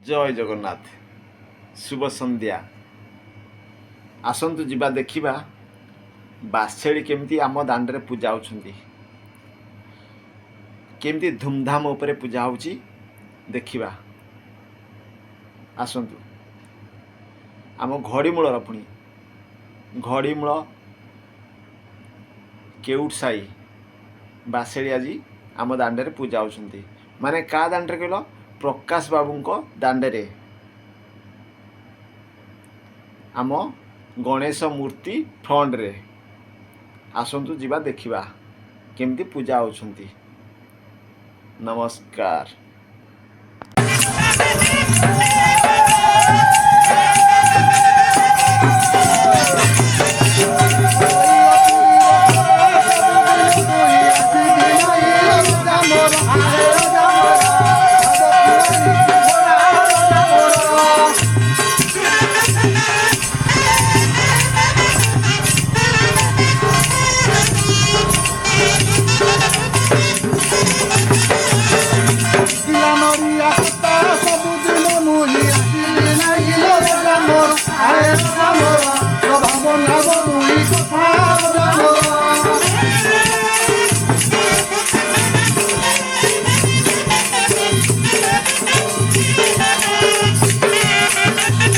जय जगन्नाथ शुभ संध्या। आसतु जीवा देखिबा बासेड़ी केमती आम दांडे पूजा होती केमती धूमधाम उपरे पूजा होची देखिबा। आसतु आम घड़ीमूलर पुणी घड़ीमूल केउट साई बासेड़ी आज आम दांडे पूजा होती माने का दांडे कहल प्रकाश बाबू दांडे आम गणेश मूर्ति फ्रंट रे। आसतु जीवा देखिबा केमती पूजा होती। नमस्कार।